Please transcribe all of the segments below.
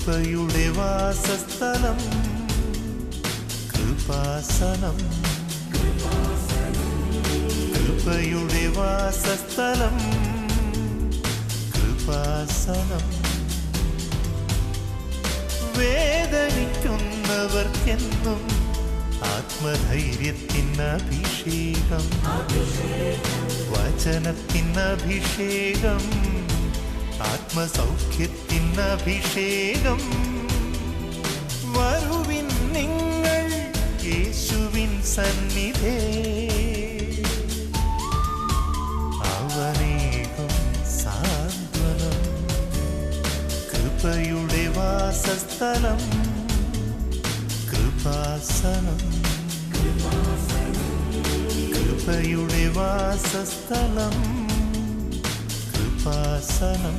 കൃപയുടെ വാസസ്ഥലം കൃപാസനം, കൃപയുടെ വാസസ്ഥലം കൃപാസനം. വേദനിക്കുന്നവർക്കെന്നും ആത്മധൈര്യത്തിനഭിഷേകം, വചനത്തിനഭിഷേകം, ആത്മസൗഖ്യത്തിനഭിഷേകം. വരുവിൻ നിങ്ങൾ യേശുവിൻ സന്നിധേ, അവനേകും സാന്ത്വനം. കൃപയുടെ വാസസ്ഥലം കൃപാസനം, കൃപയുടെ വാസസ്ഥലം കൃപാസനം.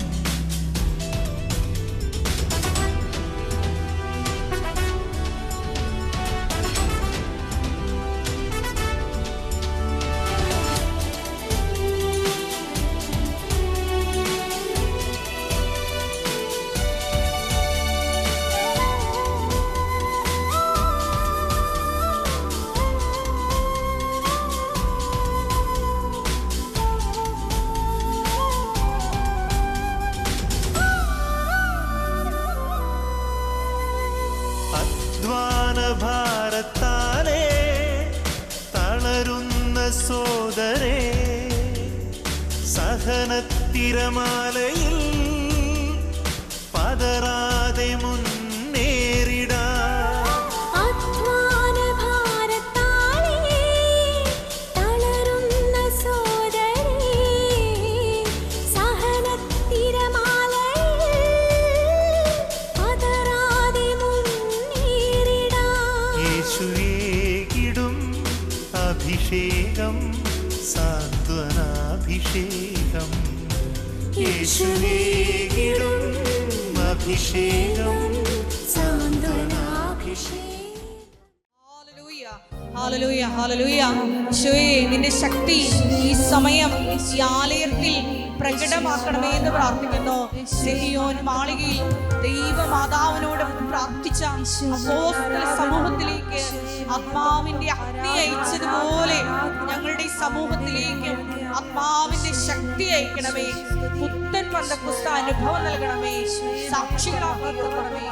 ഭാരത്താലേ തളരുന്ന സോദരേ, സഹനത്തിരമാലയിൽ പതറാതെ മുന്നേറിടാ. അഭിഷേകം സാന്ത്വനാഭിഷേകം, യേശുവേകിടും അഭിഷേകം സാന്ത്വനാഭിഷേകം. Hallelujah, hallelujah. ഈശോയേ, നിന്റെ ശക്തി ഈ സമയം ഈ ആലയത്തിൽ പ്രകടമാക്കണമേ എന്ന് പ്രാർത്ഥിക്കുന്നു. സിഹിയോൻ മാളികയിൽ ദൈവമാതാവിനോട് പ്രാർത്ഥിച്ച അപ്പോസ്തല സമൂഹത്തിലേക്ക് ആത്മാവിന്റെ അഗ്നി അയച്ചതുപോലെ ഞങ്ങളുടെ സമൂഹത്തിലേക്ക് ആത്മാവിന്റെ ശക്തി അയക്കണമേ. പുത്തൻ പന്തക്കുസ്ത അനുഭവം നൽകണമേ. സാക്ഷികളാക്കണമേ.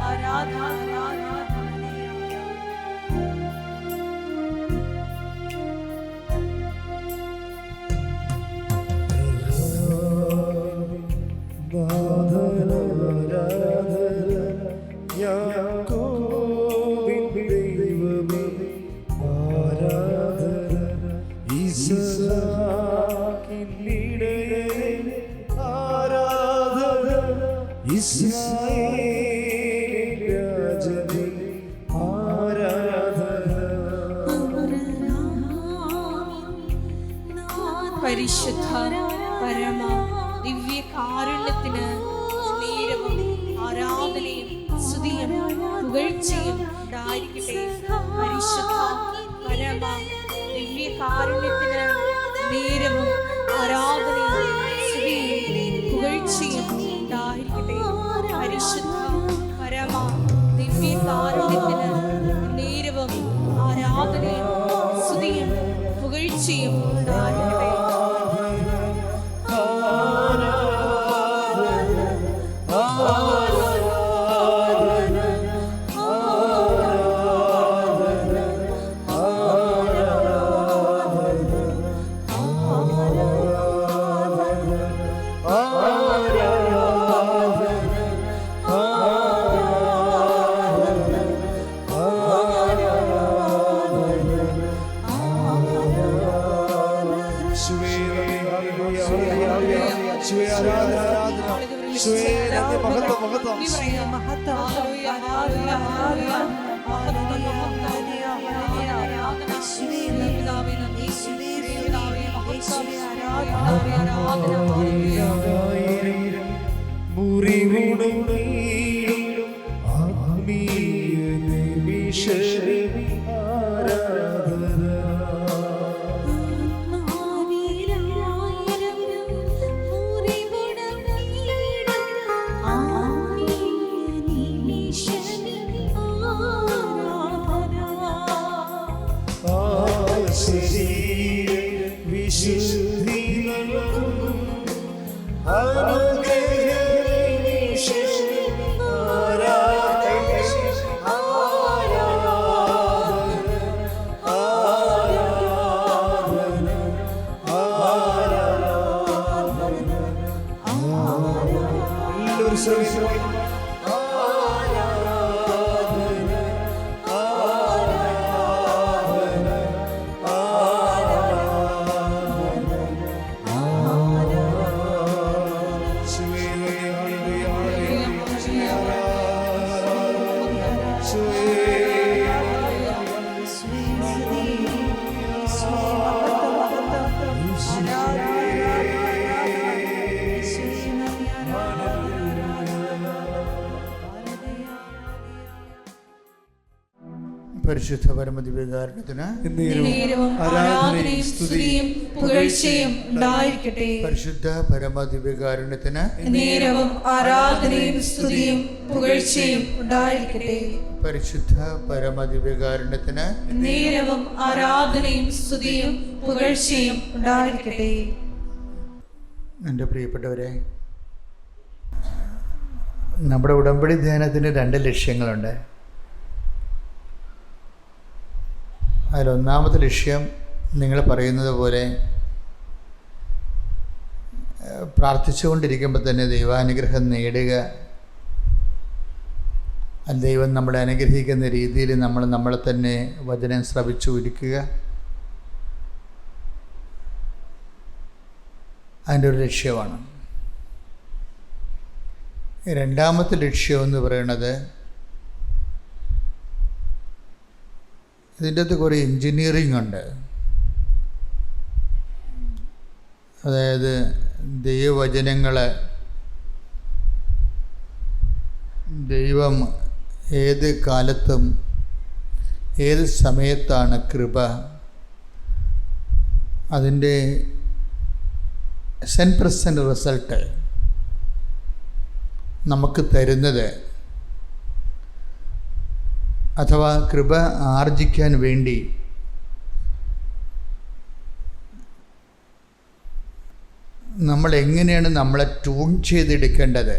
ആരാധന. പരിശുദ്ധ പരമ ദിവ്യ കാരുണ്യത്തിന് നേരവും ആരാധനയും സ്തുതിയും പുകഴ്ചയും ഉണ്ടായിരിക്കട്ടെ. പരിശുദ്ധ പരമ ദിവ്യ കാരുണ്യത്തിന് നേരവും ആരാധനയും സ്തുതിയും പുകഴ്ചയും ഉണ്ടായിരിക്കട്ടെ. പരിശുദ്ധ പരമ ദിവ്യ കാരുണ്യത്തിന് നേരവും ആരാധനയും സ്തുതിയും പുകഴ്ചയും ഉണ്ടായിരിക്കട്ടെ. ആമീൻ. പരിശുദ്ധ പരമദിവ്യകാരുണ്യത്തിന് നേരവും ആരാധനയും സ്തുതിയും പുകഴ്ചയും ഉണ്ടായിരിക്കട്ടെ. പരിശുദ്ധ പരമദിവ്യകാരുണ്യത്തിന് നേരവും ആരാധനയും സ്തുതിയും പുകഴ്ചയും ഉണ്ടായിരിക്കട്ടെ. പരിശുദ്ധ പരമദിവ്യകാരുണ്യത്തിന് നേരവും ആരാധനയും സ്തുതിയും പുകഴ്ചയും ഉണ്ടായിരിക്കട്ടെ. എൻ്റെ പ്രിയപ്പെട്ടവരെ, നമ്മുടെ ഉടമ്പടി ധ്യാനത്തിന് 2 ലക്ഷ്യങ്ങളുണ്ട്. അതിലൊന്നാമത്തെ ലക്ഷ്യം നിങ്ങൾ പറയുന്നത് പോലെ പ്രാർത്ഥിച്ചുകൊണ്ടിരിക്കുമ്പോൾ തന്നെ ദൈവാനുഗ്രഹം നേടുക, ദൈവം നമ്മളെ അനുഗ്രഹിക്കുന്ന രീതിയിൽ നമ്മളെ തന്നെ വചനം ശ്രവിച്ചു ഒരുക്കുക. അതിൻ്റെ ഒരു ലക്ഷ്യമാണ്. രണ്ടാമത്തെ ലക്ഷ്യം എന്ന് പറയുന്നത്, ഇതിൻ്റെ അകത്ത് കുറേ എൻജിനീയറിംഗ് ഉണ്ട്. അതായത് ദൈവവചനങ്ങൾ ദൈവം ഏത് കാലത്തും ഏത് സമയത്താണ് കൃപ അതിൻ്റെ 100% റിസൾട്ട് നമുക്ക് തരുന്നത്, അഥവാ കൃപ ആർജിക്കാൻ വേണ്ടി നമ്മൾ എങ്ങനെയാണ് നമ്മളെ ട്യൂൺ ചെയ്തെടുക്കേണ്ടത്,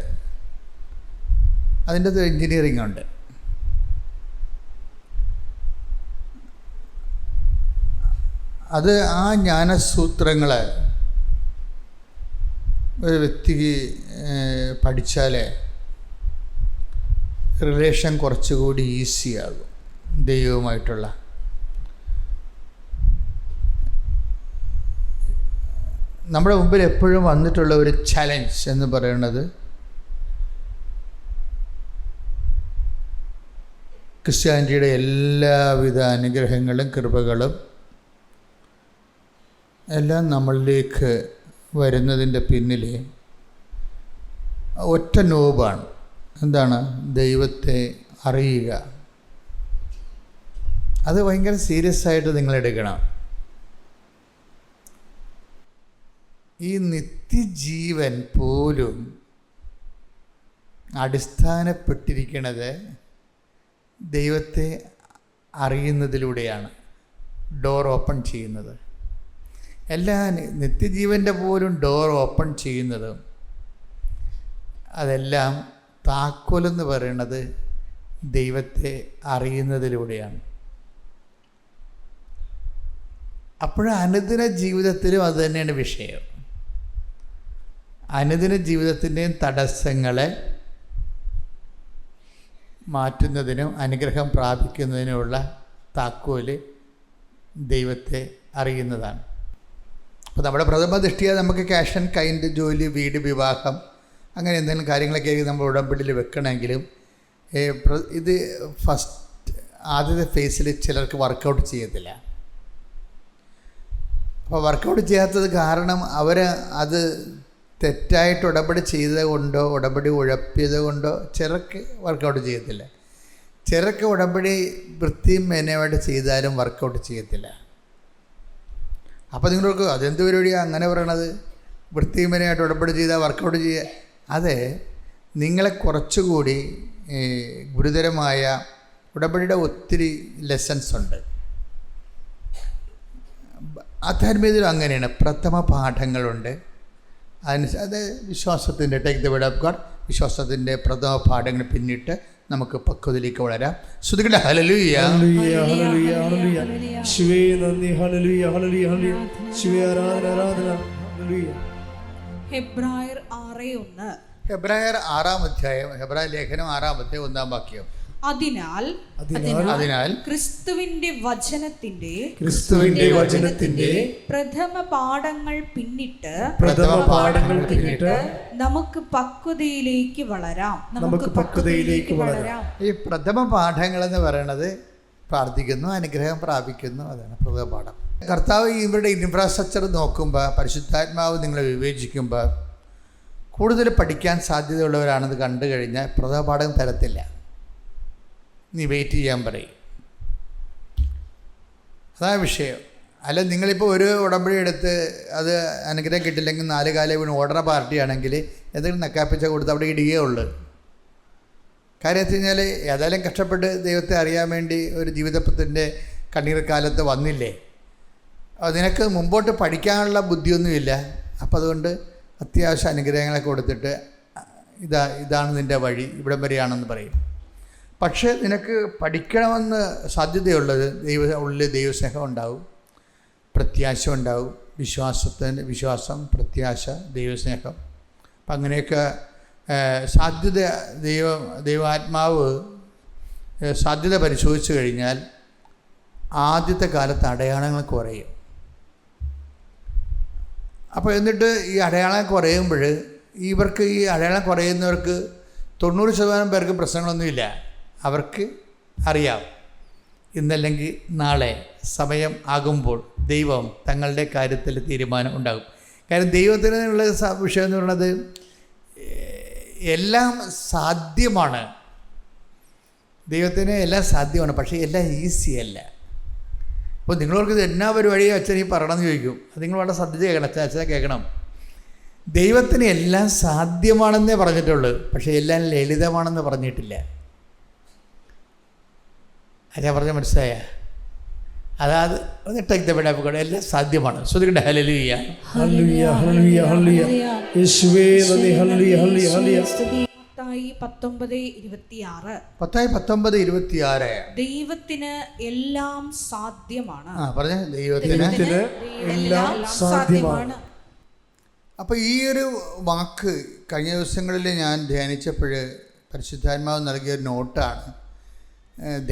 അതിൻ്റെ അത് എൻജിനീയറിംഗ് ഉണ്ട്. അത് ആ ജ്ഞാനസൂത്രങ്ങൾ ഒരു വ്യക്തിക്ക് പഠിച്ചാൽ റിലേഷൻ കുറച്ചുകൂടി ഈസിയാകും ദൈവവുമായിട്ടുള്ള. നമ്മുടെ മുമ്പിൽ എപ്പോഴും വന്നിട്ടുള്ള ഒരു ചലഞ്ച് എന്ന് പറയുന്നത്, ക്രിസ്ത്യാനിറ്റിയുടെ എല്ലാവിധ അനുഗ്രഹങ്ങളും കൃപകളും എല്ലാം നമ്മളിലേക്ക് വരുന്നതിൻ്റെ പിന്നിൽ ഒറ്റ നോബാണ്. എന്താണ്? ദൈവത്തെ അറിയുക. അത് ഭയങ്കര സീരിയസ് ആയിട്ട് നിങ്ങളെടുക്കണം. ഈ നിത്യജീവൻ പോലും അടിസ്ഥാനപ്പെട്ടിരിക്കുന്നത് ദൈവത്തെ അറിയുന്നതിലൂടെയാണ്. ഡോർ ഓപ്പൺ ചെയ്യുന്നത്, എല്ലാ നിത്യജീവൻ്റെ പോലും ഡോർ ഓപ്പൺ ചെയ്യുന്നതും അതെല്ലാം താക്കോലെന്ന് പറയുന്നത് ദൈവത്തെ അറിയുന്നതിലൂടെയാണ്. അപ്പോൾ അനുദിന ജീവിതത്തിലും അത് തന്നെയാണ് വിഷയം. അനുദിന ജീവിതത്തിൻ്റെയും തടസ്സങ്ങളെ മാറ്റുന്നതിനും അനുഗ്രഹം പ്രാപിക്കുന്നതിനുമുള്ള താക്കോല് ദൈവത്തെ അറിയുന്നതാണ്. അപ്പോൾ നമ്മുടെ പ്രഥമ ദൃഷ്ടിയ നമുക്ക് ക്യാഷ് ആൻഡ് കൈൻഡ്, ജോലി, വീട്, വിവാഹം, അങ്ങനെ എന്തെങ്കിലും കാര്യങ്ങളൊക്കെ നമ്മൾ ഉടമ്പടിയിൽ വെക്കണമെങ്കിലും ഇത് ആദ്യത്തെ ഫേസിൽ ചിലർക്ക് വർക്കൗട്ട് ചെയ്യത്തില്ല. അപ്പോൾ വർക്കൗട്ട് ചെയ്യാത്തത് കാരണം അവർ അത് തെറ്റായിട്ട് ഉടമ്പടി ചെയ്തത് കൊണ്ടോ ഉടമ്പടി ഉഴപ്പിയത് കൊണ്ടോ ചിലർക്ക് വർക്കൗട്ട് ചെയ്യത്തില്ല. ചിലർക്ക് ഉടമ്പടി വൃത്തിയും മേനയുമായിട്ട് ചെയ്താലും വർക്കൗട്ട് ചെയ്യത്തില്ല. അപ്പോൾ നിങ്ങൾക്ക് അതെന്ത് പരിപാടിയാണ് അങ്ങനെ പറയണത്? വൃത്തിയും മേനയായിട്ട് ഉടമ്പടി ചെയ്താൽ വർക്കൗട്ട് ചെയ്യുക. അത് നിങ്ങളെ കുറച്ചുകൂടി ഗുരുതരമായ ഉടമ്പടിയുടെ ഒത്തിരി ലെസൺസ് ഉണ്ട്. ആധ്യാത്മികതയിലും അങ്ങനെയാണ്. പ്രഥമ പാഠങ്ങളുണ്ട്. അത് വിശ്വാസത്തിൻ്റെ take the word of God, വിശ്വാസത്തിൻ്റെ പ്രഥമ പാഠങ്ങൾ പിന്നിട്ട് നമുക്ക് പക്വതയിലേക്ക് വളരാം. ശ്രുതികളുടെ ഹല്ലേലൂയ, ഹല്ലേലൂയ, ഹല്ലേലൂയ, ഹല്ലേലൂയ. യേശുവേ നന്ദി, ഹല്ലേലൂയ, ഹല്ലേലൂയ, ഹല്ലേലൂയ. യേശുവേ ആരാധന, ആരാധന, ഹല്ലേലൂയ. ഹെബ്രായർ 6:1. ഹെബ്രായർ 6-ാം അധ്യായം, ഹെബ്രായ ലേഖനം 6-ാം അധ്യായം 1-ാം വാക്യം. അതിനാൽ ക്രിസ്തുവിന്റെ വചനത്തിന്റെ പ്രഥമ പാഠങ്ങൾ പിന്നിട്ട് നമുക്ക് പക്വതയിലേക്ക് വളരാം. ഈ പ്രഥമ പാഠങ്ങൾ എന്ന് പറയുന്നത് പ്രാർത്ഥിക്കുന്നു, അനുഗ്രഹം പ്രാപിക്കുന്നു, അതാണ് പ്രഥമ പാഠം. കർത്താവ് ഇവരുടെ ഇൻഫ്രാസ്ട്രക്ചർ നോക്കുമ്പോൾ, പരിശുദ്ധാത്മാവ് നിങ്ങളെ വിവേചിക്കുമ്പോൾ കൂടുതൽ പഠിക്കാൻ സാധ്യതയുള്ളവരാണെന്ന് കണ്ടു കഴിഞ്ഞാൽ പ്രഥമ പാഠം തരത്തില്ല. നീ വെയിറ്റ് ചെയ്യാൻ പറയും. അതാണ് വിഷയം. അല്ല, നിങ്ങളിപ്പോൾ ഒരു ഉടമ്പടി എടുത്ത് അത് അനുഗ്രഹം കിട്ടില്ലെങ്കിൽ 4 കാലം വീണ് ഓർഡർ പാർട്ടിയാണെങ്കിൽ എന്തെങ്കിലും നക്കാപ്പിച്ച കൊടുത്ത് അവിടെ ഇടുകയേ ഉള്ളൂ. കാര്യം വെച്ച് കഴിഞ്ഞാൽ ഏതായാലും കഷ്ടപ്പെട്ട് ദൈവത്തെ അറിയാൻ വേണ്ടി ഒരു ജീവിതത്തിൻ്റെ കണ്ണീർ കാലത്ത് വന്നില്ലേ, നിനക്ക് മുമ്പോട്ട് പഠിക്കാനുള്ള ബുദ്ധിയൊന്നുമില്ല. അപ്പം അതുകൊണ്ട് അത്യാവശ്യം അനുഗ്രഹങ്ങളെ കൊടുത്തിട്ട് ഇതാണ് നിൻ്റെ വഴി, ഇവിടം വരെയാണെന്ന് പറയും. പക്ഷേ നിനക്ക് പഠിക്കണമെന്ന് സാധ്യതയുള്ളത് ഉള്ളിൽ ദൈവസ്നേഹം ഉണ്ടാവും, പ്രത്യാശ ഉണ്ടാവും, വിശ്വാസം, പ്രത്യാശ, ദൈവസ്നേഹം. അപ്പം അങ്ങനെയൊക്കെ സാധ്യത ദൈവാത്മാവ് സാധ്യത പരിശോധിച്ച് കഴിഞ്ഞാൽ ആദ്യത്തെ കാലത്ത് അടയാളങ്ങൾ കുറയും. അപ്പോൾ എന്നിട്ട് ഈ അടയാളം കുറയുമ്പോൾ ഇവർക്ക് ഈ അടയാളം കുറയുന്നവർക്ക് 90% പേർക്ക് പ്രശ്നങ്ങളൊന്നുമില്ല. അവർക്ക് അറിയാം ഇന്നല്ലെങ്കിൽ നാളെ സമയം ആകുമ്പോൾ ദൈവം തങ്ങളുടെ കാര്യത്തിൽ തീരുമാനം ഉണ്ടാകും. കാരണം ദൈവത്തിനുള്ള വിഷയം എന്ന് പറയുന്നത് എല്ലാം സാധ്യമാണ്. ദൈവത്തിന് എല്ലാം സാധ്യമാണ്, പക്ഷേ എല്ലാം ഈസിയല്ല. അപ്പോൾ നിങ്ങളവർക്ക് ഇത് എന്നാ പരിപാടി അച്ഛൻ ഈ പറയണമെന്ന് ചോദിക്കും. അത് നിങ്ങൾ വളരെ ശ്രദ്ധിച്ച് കേൾക്കണം. അച്ഛനെ കേൾക്കണം. ദൈവത്തിന് എല്ലാം സാധ്യമാണെന്നേ പറഞ്ഞിട്ടുള്ളൂ, പക്ഷേ എല്ലാം ലളിതമാണെന്ന് പറഞ്ഞിട്ടില്ല. അച്ഛൻ പറഞ്ഞ മനസ്സിലായ? അതായത് എല്ലാം സാധ്യമാണ്. ശ്രദ്ധിക്കട്ടെ. ഹല്ലേലൂയ, ഹല്ലേലൂയ, ഹല്ലേലൂയ, ഹല്ലേലൂയ. യേശുവേ നന്ദി. ഹല്ലേലൂയ, ഹല്ലേലൂയ, ഹല്ലേലൂയ. മത്തായി 19:26. മത്തായി 19:26. ദൈവത്തിന് എല്ലാം സാധ്യമാണ്. പറഞ്ഞ ദൈവത്തിന് എല്ലാം സാധ്യമാണ്. അപ്പോൾ ഈ ഒരു വാക്ക് കഴിഞ്ഞ ദിവസങ്ങളിൽ ഞാൻ ധ്യാനിച്ചപ്പോൾ പരിശുദ്ധാത്മാവ് നൽകിയ ഒരു നോട്ടാണ്.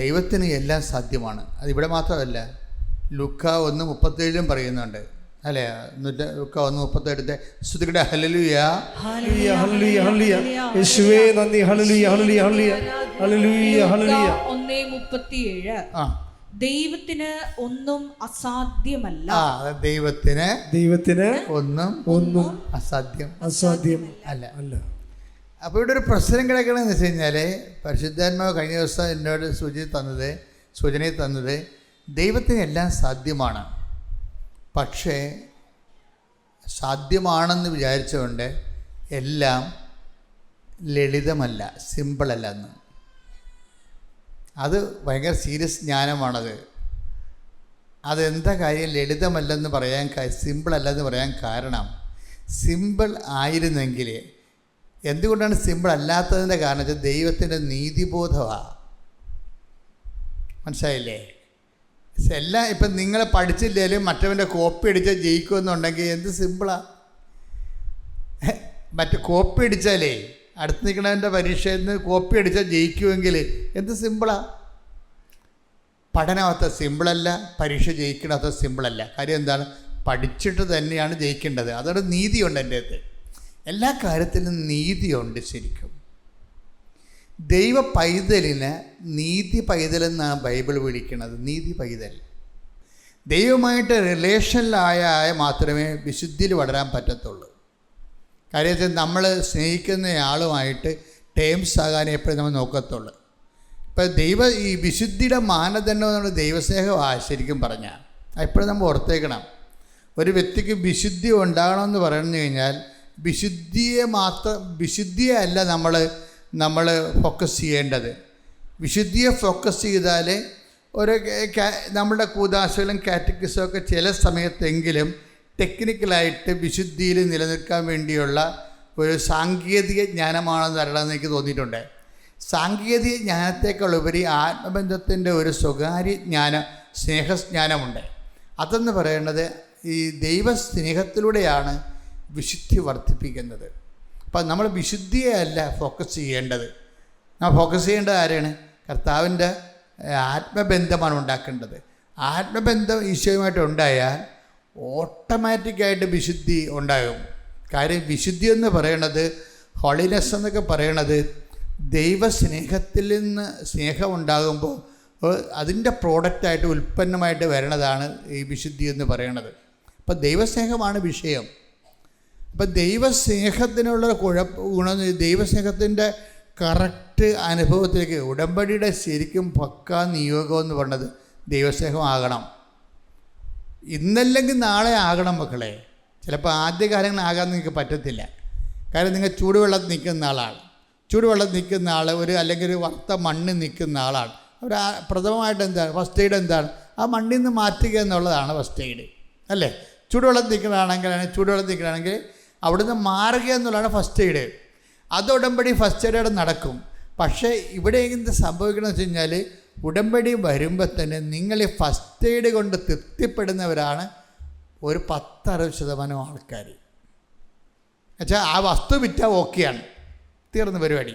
ദൈവത്തിന് എല്ലാം സാധ്യമാണ്. അതിവിടെ മാത്രമല്ല, ലൂക്ക 1:37 പറയുന്നുണ്ട്, അല്ലേ? ലൂക്ക 1:37 സ്തുതിക്കട്ടെ. ഹല്ലേലൂയ, ഹല്ലേലൂയ, ഹല്ലേലൂയ, ഹല്ലേലൂയ. യേശുവേ നന്ദി. ഹല്ലേലൂയ, ഹല്ലേലൂയ, ഹല്ലേലൂയ, ഹല്ലേലൂയ, ഹല്ലേലൂയ. 1:37. ദൈവത്തിന് ഒന്നും അസാധ്യമല്ല. ദൈവത്തിന് ഒന്നും അസാധ്യം അല്ല. അപ്പോൾ ഇവിടെ ഒരു പ്രശ്നം കിടക്കണമെന്ന് വെച്ച് കഴിഞ്ഞാൽ, പരിശുദ്ധാത്മാവ് കഴിഞ്ഞ ദിവസം എന്നോട് സൂചനയിൽ തന്നത് ദൈവത്തിന് എല്ലാം സാധ്യമാണ്, പക്ഷേ സാധ്യമാണെന്ന് വിചാരിച്ചുകൊണ്ട് എല്ലാം ലളിതമല്ല, സിമ്പിളല്ല എന്ന്. അത് ഭയങ്കര സീരിയസ് ജ്ഞാനമാണത്. അതെന്താ കാര്യം ലളിതമല്ലെന്ന് പറയാൻ, സിമ്പിളല്ലെന്ന് പറയാൻ കാരണം, സിമ്പിൾ ആയിരുന്നെങ്കിൽ, എന്തുകൊണ്ടാണ് സിമ്പിൾ അല്ലാത്തതിൻ്റെ കാരണം വെച്ചാൽ ദൈവത്തിൻ്റെ നീതിബോധമാണ്. മനസ്സിലായില്ലേ? എല്ലാം ഇപ്പം നിങ്ങൾ പഠിച്ചില്ലേലും മറ്റവൻ്റെ കോപ്പി അടിച്ചാൽ ജയിക്കുമെന്നുണ്ടെങ്കിൽ എന്ത് സിമ്പിളാണ്. കോപ്പി അടിച്ചാലേ അടുത്ത് നിൽക്കണവൻ്റെ പരീക്ഷയിൽ നിന്ന് കോപ്പി അടിച്ചാൽ ജയിക്കുമെങ്കിൽ എന്ത് സിമ്പിളാണ്. പഠനം അത്ര സിമ്പിളല്ല, പരീക്ഷ ജയിക്കണം അത്ര സിമ്പിളല്ല. കാര്യം എന്താണ്? പഠിച്ചിട്ട് തന്നെയാണ് ജയിക്കേണ്ടത്. അതൊരു നീതിയുണ്ട് എൻ്റെ അടുത്ത്. എല്ലാ കാര്യത്തിലും നീതിയുണ്ട്. ശരിക്കും ദൈവ പൈതലിന് നീതി പൈതലെന്നാണ് ബൈബിൾ വിളിക്കുന്നത്. നീതി പൈതൽ ദൈവമായിട്ട് റിലേഷനിലായാൽ മാത്രമേ വിശുദ്ധിയിൽ വളരാൻ പറ്റത്തുള്ളൂ. കാര്യം വെച്ചാൽ നമ്മൾ സ്നേഹിക്കുന്ന ആളുമായിട്ട് ടേംസ് ആകാൻ എപ്പോഴും നമ്മൾ നോക്കത്തുള്ളൂ. ഇപ്പം ഈ വിശുദ്ധിയുടെ മാനദണ്ഡം എന്നുള്ള ദൈവസ്നേഹമാണ്. ശരിക്കും പറഞ്ഞാൽ എപ്പോഴും നമ്മൾ ഓർത്തേക്കണം. ഒരു വ്യക്തിക്ക് വിശുദ്ധി ഉണ്ടാകണമെന്ന് പറഞ്ഞു കഴിഞ്ഞാൽ വിശുദ്ധിയെ അല്ല നമ്മൾ ഫോക്കസ് ചെയ്യേണ്ടത്. വിശുദ്ധിയെ ഫോക്കസ് ചെയ്താൽ നമ്മുടെ കൂദാശകളും കാറ്റക്കിസമൊക്കെ ചില സമയത്തെങ്കിലും ടെക്നിക്കലായിട്ട് വിശുദ്ധിയിൽ നിലനിൽക്കാൻ വേണ്ടിയുള്ള ഒരു സാങ്കേതിക ജ്ഞാനമാണെന്ന് അറിയണമെന്ന് എനിക്ക് തോന്നിയിട്ടുണ്ട്. സാങ്കേതിക ജ്ഞാനത്തെക്കാളുപരി ആത്മബന്ധത്തിൻ്റെ ഒരു സ്വകാര്യ സ്നേഹജ്ഞാനമുണ്ട്. അതെന്ന് പറയുന്നത് ഈ ദൈവസ്നേഹത്തിലൂടെയാണ് വിശുദ്ധി വർദ്ധിപ്പിക്കുന്നത്. അപ്പം നമ്മൾ വിശുദ്ധിയെ അല്ല ഫോക്കസ് ചെയ്യേണ്ടത്. നമ്മൾ ഫോക്കസ് ചെയ്യേണ്ടത് ആരെയാണ്? കർത്താവിൻ്റെ ആത്മബന്ധമാണ് ഉണ്ടാക്കേണ്ടത്. ആത്മബന്ധം ഈശോയുമായിട്ട് ഉണ്ടായാൽ ഓട്ടോമാറ്റിക്കായിട്ട് വിശുദ്ധി ഉണ്ടാകും. കാര്യം വിശുദ്ധി എന്ന് പറയണത്, ഹോളിനെസ് എന്നൊക്കെ പറയണത് ദൈവസ്നേഹത്തിൽ നിന്ന് സ്നേഹം ഉണ്ടാകുമ്പോൾ അതിൻ്റെ പ്രോഡക്റ്റായിട്ട് ഉൽപ്പന്നമായിട്ട് വരണതാണ് ഈ വിശുദ്ധി എന്ന് പറയണത്. അപ്പം ദൈവസ്നേഹമാണ് വിഷയം. അപ്പം ദൈവസ്നേഹത്തിനുള്ള ഗുണം, ദൈവസ്നേഹത്തിൻ്റെ കറക്റ്റ് അനുഭവത്തിലേക്ക് ഉടമ്പടിയുടെ ശരിക്കും പക്കാ നിയോഗം എന്ന് പറഞ്ഞത് ദൈവസ്നേഹമാകണം. ഇന്നല്ലെങ്കിൽ നാളെ ആകണം മക്കളെ. ചിലപ്പോൾ ആദ്യ കാലങ്ങളാകാൻ നിങ്ങൾക്ക് പറ്റത്തില്ല. കാര്യം നിങ്ങൾ ചൂടുവെള്ളത്തിൽ നിൽക്കുന്ന ആളാണ്. ചൂടുവെള്ളത്തിൽ നിൽക്കുന്ന ആൾ അല്ലെങ്കിൽ ഒരു വറുത്ത മണ്ണിൽ നിൽക്കുന്ന ആളാണ്. അവർ പ്രഥമമായിട്ട് എന്താണ് ഫസ്റ്റ് എയ്ഡ് എന്താണ്? ആ മണ്ണിൽ നിന്ന് മാറ്റുക എന്നുള്ളതാണ് ഫസ്റ്റ് എയ്ഡ്, അല്ലേ? ചൂടുവെള്ളത്തിൽ നിൽക്കുകയാണെങ്കിൽ അവിടുന്ന് മാറുക എന്നുള്ളതാണ് ഫസ്റ്റ് എയ്ഡ്. അത് ഉടമ്പടി ഫസ്റ്റ് എയ്ഡ് നടക്കും. പക്ഷേ ഇവിടെ എന്ത് സംഭവിക്കണമെന്ന് വെച്ച് കഴിഞ്ഞാൽ, ഉടമ്പടി വരുമ്പോൾ തന്നെ നിങ്ങൾ ഈ ഫസ്റ്റ് എയ്ഡ് കൊണ്ട് തൃപ്തിപ്പെടുന്നവരാണ് ഒരു 10-60% ആൾക്കാർ. എന്നുവെച്ചാൽ ആ വസ്തു വിറ്റാൽ ഓക്കെയാണ്, തീർന്ന പരിപാടി.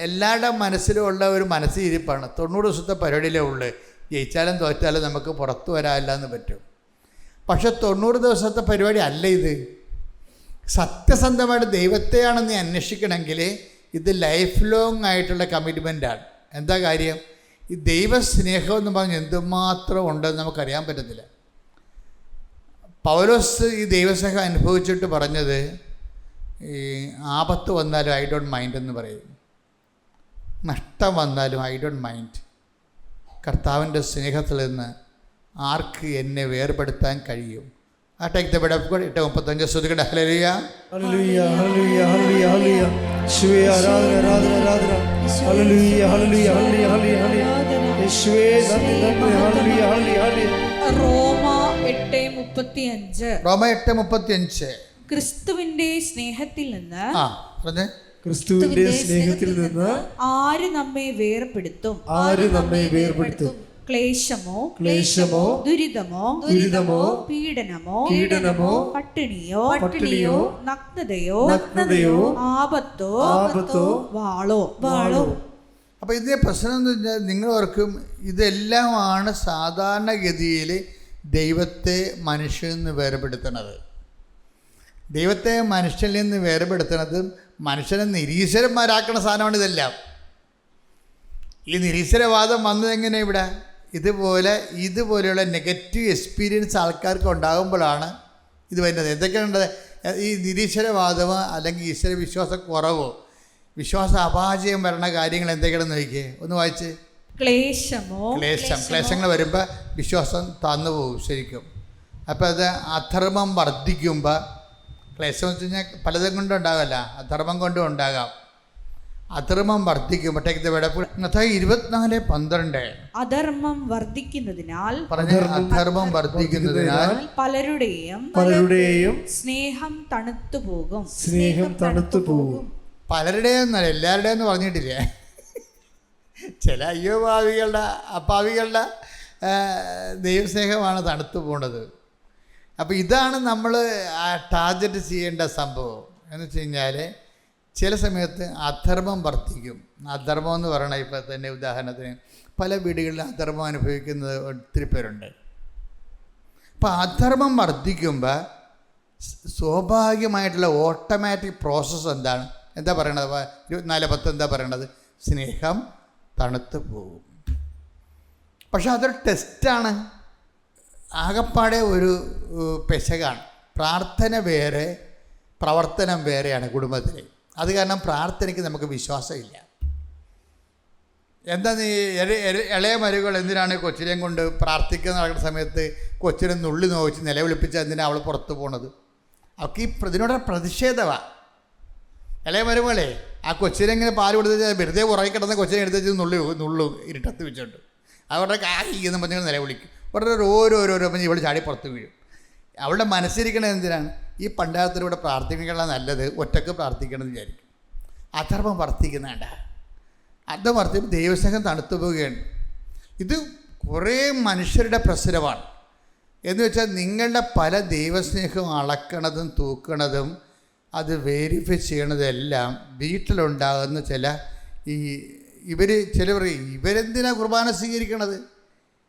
എല്ലാവരുടെ മനസ്സിലുമുള്ള ഒരു മനസ്സിരിപ്പാണ് 90 ദിവസത്തെ പരിപാടിയിലേ ഉള്ളൂ. ജയിച്ചാലും തോറ്റാലും നമുക്ക് പുറത്തു വരാനില്ല എന്ന് പറ്റും. പക്ഷെ 90 ദിവസത്തെ പരിപാടി അല്ല ഇത്. സത്യസന്ധമായിട്ട് ദൈവത്തെയാണ് നീ അന്വേഷിക്കണമെങ്കിൽ ഇത് ലൈഫ് ലോങ് ആയിട്ടുള്ള കമ്മിറ്റ്മെൻറ്റാണ്. എന്താ കാര്യം? ഈ ദൈവസ്നേഹം എന്ന് പറഞ്ഞ് എന്തുമാത്രം ഉണ്ടെന്ന് നമുക്കറിയാൻ പറ്റത്തില്ല. പൗലോസ് ഈ ദൈവസ്നേഹം അനുഭവിച്ചിട്ട് പറഞ്ഞത്, ഈ ആപത്ത് വന്നാലും ഐ ഡോണ്ട് മൈൻഡ് എന്ന് പറയും, നഷ്ടം വന്നാലും ഐ ഡോണ്ട് മൈൻഡ്. കർത്താവിൻ്റെ സ്നേഹത്തിൽ നിന്ന് ആർക്ക് എന്നെ വേർപെടുത്താൻ കഴിയും? ആ take the bed of God. 8:35 ശ്രുതികട്ടെ. ഹല്ലേലൂയ ഹല്ലേലൂയ ഹല്ലേലൂയ ഹല്ലേലൂയ ഹല്ലേലൂയ. യേശുവേ ആരാധന ആരാധന ആരാധന. ഹല്ലേലൂയ ഹല്ലേലൂയ ഹല്ലേലൂയ ഹല്ലേലൂയ. യേശുവേ നന്ദി നന്ദി. ഹല്ലേലൂയ ഹല്ലേലൂയ ഹല്ലേലൂയ. റോമ 8:35. റോമ 8:35. ക്രിസ്തുവിന്റെ സ്നേഹത്തിൽ നിന്ന് ക്രിസ്തുവിന്റെ സ്നേഹത്തിൽ നിന്ന് ആര് നമ്മെ വേർപെടുത്തും? ക്ലേശമോ ദുരിതമോ പീഡനമോ പട്ടിണിയോ നഗ്നതയോ ആപത്തോ വാളോ. അപ്പോൾ ഇതിൻ്റെ പ്രശ്നം എന്ന് വെച്ചാൽ, നിങ്ങൾ ഓർക്കും ഇതെല്ലാമാണ് സാധാരണഗതിയിൽ ദൈവത്തെ മനുഷ്യനിൽ നിന്ന് വേർപെടുത്തുന്നത്. ദൈവത്തെ മനുഷ്യനിൽ നിന്ന് വേർപെടുത്തുന്നതും മനുഷ്യനെ നിരീശ്വരന്മാരാക്കുന്ന സാധനമാണ് ഇതെല്ലാം. ഈ നിരീശ്വരവാദം വന്നതെങ്ങനെ ഇവിടെ? ഇതുപോലെയുള്ള നെഗറ്റീവ് എക്സ്പീരിയൻസ് ആൾക്കാർക്ക് ഉണ്ടാകുമ്പോഴാണ് ഇത് വരുന്നത്. എന്തൊക്കെയാണ് ഈ നിരീശ്വരവാദമോ അല്ലെങ്കിൽ ഈശ്വര വിശ്വാസക്കുറവോ വിശ്വാസ അപാചയം വരണ കാര്യങ്ങൾ എന്തൊക്കെയാണെന്ന് നോക്കിയേ, ഒന്ന് വായിച്ച്. ക്ലേശങ്ങൾ വരുമ്പോൾ വിശ്വാസം തന്നു പോകും ശരിക്കും. അപ്പോൾ അത് അധർമ്മം വർദ്ധിക്കുമ്പോൾ, ക്ലേശം വെച്ച് കഴിഞ്ഞാൽ പലതും കൊണ്ടും ഉണ്ടാകല്ല, അധർമ്മം കൊണ്ടും ഉണ്ടാകാം. അധർമ്മം വർദ്ധിക്കുമ്പോൾ 24:12 അധർമ്മം വർദ്ധിക്കുന്നതിനാൽ പലരുടെയും സ്നേഹം തണുത്തു പോകും. പലരുടെയും എന്നല്ല, എല്ലാവരുടെയും എന്ന് പറഞ്ഞിട്ടില്ലേ. ചില അപ്പാവികളുടെ ദൈവസ്നേഹമാണ് തണുത്തു പോണത്. അപ്പോൾ ഇതാണ് നമ്മൾ ടാർഗറ്റ് ചെയ്യേണ്ട സംഭവം. എന്ന് വെച്ച് കഴിഞ്ഞാൽ ചില സമയത്ത് അധർമ്മം വർദ്ധിക്കും. അധർമ്മം എന്ന് പറയണ ഇപ്പോൾ തന്നെ ഉദാഹരണത്തിന് പല വീടുകളിൽ അധർമ്മം അനുഭവിക്കുന്നത് ഒത്തിരി പേരുണ്ട്. അപ്പോൾ അധർമ്മം വർദ്ധിക്കുമ്പോൾ സ്വാഭാവികമായിട്ടുള്ള ഓട്ടോമാറ്റിക് പ്രോസസ്സ് എന്താ പറയണത്? 24:10 എന്താ പറയണത്? സ്നേഹം തണുത്ത് പോകും. പക്ഷെ അതൊരു ടെസ്റ്റാണ്, ആകപ്പാടെ ഒരു പെശകാണ്. പ്രാർത്ഥന വേറെ, പ്രവർത്തനം വേറെയാണ് കുടുംബത്തിൽ. അത് കാരണം പ്രാർത്ഥനയ്ക്ക് നമുക്ക് വിശ്വാസമില്ല. എന്താ നീ ഇളയ മരുകൾ എന്തിനാണ് കൊച്ചിനെയും കൊണ്ട് പ്രാർത്ഥിക്കുന്ന നടക്കുന്ന സമയത്ത് കൊച്ചിനെ നുള്ളി നോവിച്ച് നിലവിളിപ്പിച്ച് എന്തിനാണ് അവൾ പുറത്ത് പോണത്? അവൾക്ക് ഇതിനോട് പ്രതിഷേധമാണ്. ഇളയ മരുമകളെ ആ കൊച്ചിനെ ഇങ്ങനെ പാല് കൊടുത്ത് വെറുതെ ഉറങ്ങി കിടന്ന കൊച്ചിനെ എടുത്ത് നുള്ളു ഇരുട്ടത്ത് വെച്ചോണ്ട് അവരുടെ കാഹിന്ന് പറഞ്ഞ് നിലവിളിക്കും. ഓരോരോ പറഞ്ഞ് ഇവൾ ചാടി പുറത്ത് വീഴും. അവളുടെ മനസ്സിരിക്കണത് എന്തിനാണ്? ഈ പണ്ടാരത്തിലൂടെ പ്രാർത്ഥിക്കണം നല്ലത്, ഒറ്റക്ക് പ്രാർത്ഥിക്കണം എന്ന് വിചാരിക്കും. അധർമ്മം വർദ്ധിക്കുന്നുണ്ട. അധർമ്മം വർദ്ധിക്കുമ്പോൾ ദൈവസ്നേഹം തണുത്തു പോവുകയാണ്. ഇത് കുറേ മനുഷ്യരുടെ പ്രശ്നമാണ്. എന്ന് വെച്ചാൽ നിങ്ങളുടെ പല ദൈവസ്നേഹവും അളക്കണതും തൂക്കണതും അത് വെരിഫൈ ചെയ്യണതെല്ലാം വീട്ടിലുണ്ടാകുന്ന ചില ചിലവർ ഇവരെന്തിനാ കുർബാന സ്വീകരിക്കണത്,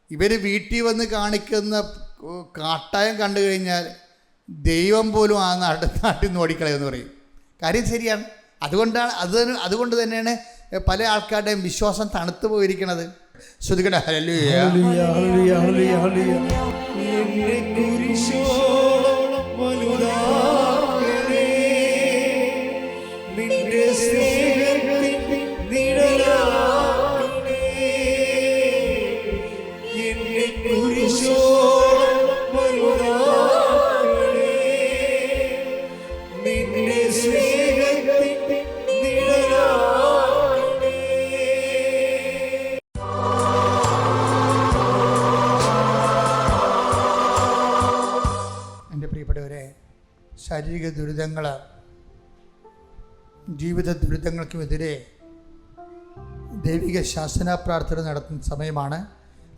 ഇവർ വീട്ടിൽ വന്ന് കാണിക്കുന്ന കാട്ടായം കണ്ടു കഴിഞ്ഞാൽ ദൈവം പോലും ആ നാട്ടിൽ നിന്ന് ഓടിക്കളയെന്ന് പറയും. കാര്യം ശരിയാണ്. അതുകൊണ്ട് തന്നെയാണ് പല ആൾക്കാരുടെയും വിശ്വാസം തണുത്തു പോയിരിക്കുന്നത്. ശ്രദ്ധിക്കട്ടെ. ഹല്ലേലൂയ, ഹല്ലേലൂയ, ഹല്ലേലൂയ, ഹല്ലേലൂയ. എന്നെ കുരിശോളം വലുതാക്കണേ, നിന്റെ സ്നേഹത്തിൻ നിഴലാക്കണേ. എന്നെ കുരിശോളം വലുതാക്കണേ, നിന്റെ സ്നേഹത്തിൻ നിഴലാക്കണേ. എൻ്റെ പ്രിയപ്പെട്ടവരെ, ശാരീരിക ദുരിതങ്ങൾ, ജീവിത ദുരിതങ്ങൾക്കുമെതിരെ ദൈവിക ശാസന പ്രാർത്ഥന നടത്തുന്ന സമയമാണ്.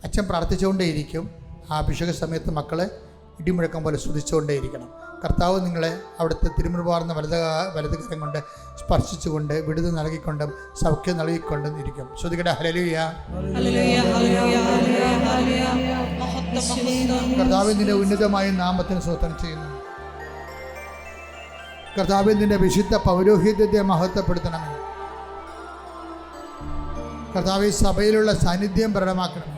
അച്ഛൻ പ്രാർത്ഥിച്ചുകൊണ്ടേയിരിക്കും. ആ അഭിഷേക സമയത്ത് മക്കളെ ഇടിമുഴക്കം പോലെ സ്തുതിച്ചുകൊണ്ടേയിരിക്കണം. കർത്താവ് നിങ്ങളെ അവിടുത്തെ തിരുമുറുപാർന്ന വലതുകരം കൊണ്ട് സ്പർശിച്ചുകൊണ്ട് വിടുതൽ നൽകിക്കൊണ്ടും സൗഖ്യം നൽകിക്കൊണ്ടും ഇരിക്കും. ശ്രുതികട. ഹല്ലേലൂയ. കർത്താവ് നിന്റെ ഉന്നതമായ നാമത്തിന് സ്തോത്രം ചെയ്യുന്നു. കർത്താവ് നിന്റെ വിശുദ്ധ പൗരോഹിത്യത്തെ മഹത്വപ്പെടുത്തണമേ. കർത്താവ് സഭയിലുള്ള സാന്നിധ്യം പ്രകടമാക്കണമേ.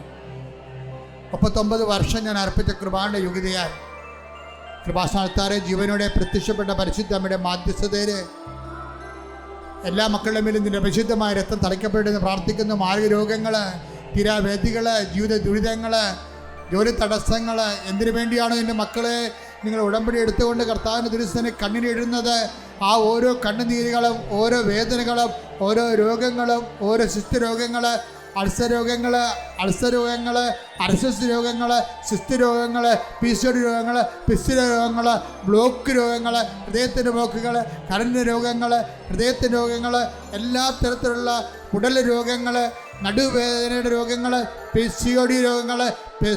39 വർഷം ഞാൻ അർപ്പിച്ച കൃപാന്റെ യോഗ്യതയാൽ കൃപാസ്ഥാനത്താറെ ജീവനോടെ പ്രത്യക്ഷപ്പെട്ട പരിശുദ്ധ അമ്മയുടെ മാധ്യസ്ഥതയില് എല്ലാ മക്കളുടെ മേലും നിന്റെ വിശുദ്ധമായ രക്തം തളിക്കപ്പെട്ടെന്ന് പ്രാർത്ഥിക്കുന്നു. മാർഗരോഗങ്ങൾ, തീരാവേദികൾ, ജീവിത ദുരിതങ്ങൾ, ജോലി തടസ്സങ്ങൾ, എന്തിനു വേണ്ടിയാണോ എൻ്റെ മക്കളെ നിങ്ങൾ ഉടമ്പടി എടുത്തുകൊണ്ട് കർത്താവിൻ്റെ തിരുസനെ കണ്ണിനിടുന്നത്, ആ ഓരോ കണ്ണുനീരുകളും ഓരോ വേദനകളും ഓരോ രോഗങ്ങളും ഓരോ ശിസ്തുരോഗങ്ങൾ, അൾസർ രോഗങ്ങൾ, അർശസ് രോഗങ്ങൾ, സിസ്ത് രോഗങ്ങൾ, PCOD രോഗങ്ങൾ, പിസ്റ്റില രോഗങ്ങൾ, ബ്ലോക്ക് രോഗങ്ങൾ, ഹൃദയത്തിൻ്റെ ബ്ലോക്കുകൾ, കരളിൻ്റെ രോഗങ്ങൾ, ഹൃദയത്തിൻ്റെ രോഗങ്ങൾ, എല്ലാ തരത്തിലുള്ള കുടൽ രോഗങ്ങൾ, നടുവേദനയുടെ രോഗങ്ങൾ, PCOD രോഗങ്ങൾ,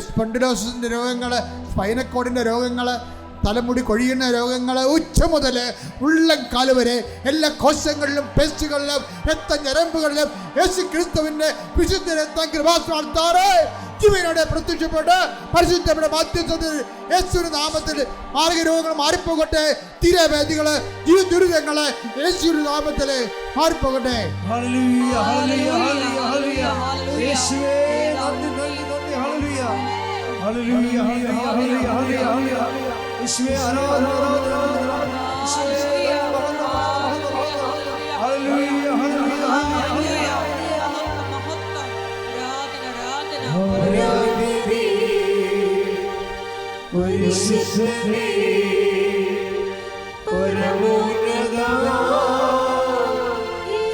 സ്പോണ്ടിലോസിൻ്റെ രോഗങ്ങൾ, സ്പൈനക്കോഡിൻ്റെ രോഗങ്ങൾ, തലമുടി കൊഴിയുന്ന രോഗങ്ങൾ, ഉച്ച മുതൽ ഉള്ളംകാല് വരെ എല്ലാ കോശങ്ങളിലും പേശികളിലും രക്തഞരമ്പുകളിലും യേശു ക്രിസ്തുവിന്റെ വിശുദ്ധ രക്തം കൃപാസ്ഥാനത്താറെ ജീവനോടെ പ്രത്യക്ഷപ്പെട്ട് പരിശുദ്ധയുടെ മാധ്യസ്ഥതയിൽ യേശുവിന്റെ നാമത്തിൽ മാർഗരോഗങ്ങൾ മാറിപ്പോകട്ടെ. തീരവേദികള്, ജീവിത ദുരിതങ്ങള് യേശുവിന്റെ നാമത്തില് മാറിപ്പോകട്ടെ. ഹല്ലേലൂയ, ഹല്ലേലൂയ, ഹല്ലേലൂയ, ഹല്ലേലൂയ. യേശുവേ നന്ദി, നന്ദി, നന്ദി. ഹല്ലേലൂയ, ഹല്ലേലൂയ, ഹല്ലേലൂയ, ഹല്ലേലൂയ, ഹല്ലേലൂയ. യേശുവേ ആരാധന, ആരാധന, ആരാധന. യേശുവേ ഹല്ലേലൂയ, ഹല്ലേലൂയ, ഹല്ലേലൂയ. പരിശുദ്ധനേ, പരമോന്നത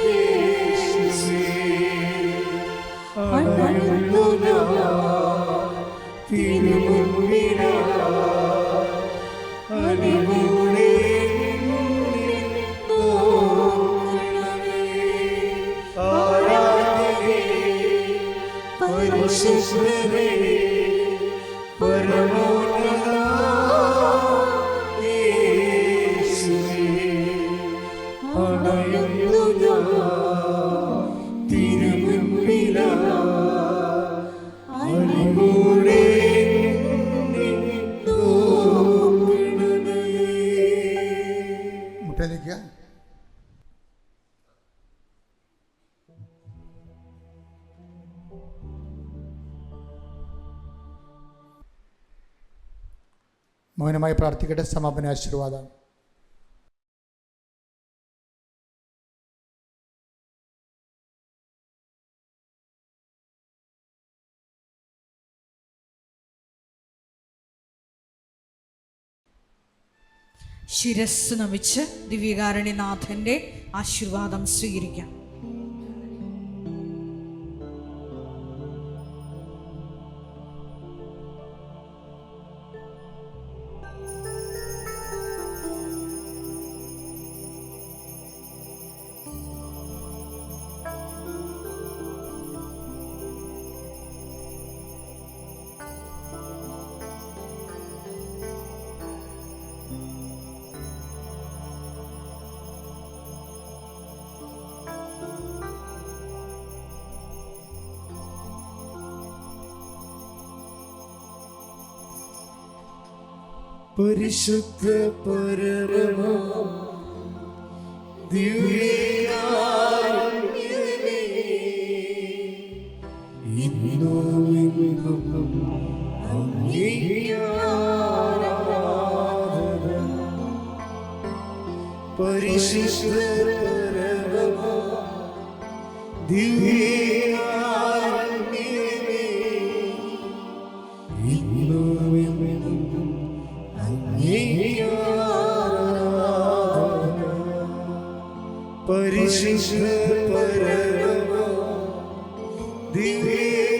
യേശുവേ, അണയുന്നു ഞാൻ തിരുമുൻപിലാ, അണിവോടെ നോക്കണമേ. ആരാധനേ, പരിശുദ്ധനേ, പരമോന്നത യേശുവേ, അണയുന്നു ഞാൻ തിരുമുൻപിലാ, അണിവോടെ നോക്കണമേ. മുട്ടേലിക്കുക. മൗനമായി പ്രാർത്ഥിക്കട്ടെ. സമാപന ആശീർവാദം. ശിരസ് നമിച്ച് ദിവ്യകാരുണ്യനാഥന്റെ ആശീർവാദം സ്വീകരിക്കാം. പരിശുദ്ധ പരമ ദിവ്യകാരുണ്യമേ, ഇന്നും എന്നും അങ്ങേക്ക് ആരാധന. പരിശുദ്ധ പരമ ദിവ്യകാരുണ്യമേ, ഇന്നും എന്നും അങ്ങേക്ക് ആരാധന. പരിശുദ്ധ പരമ ദിവ്യ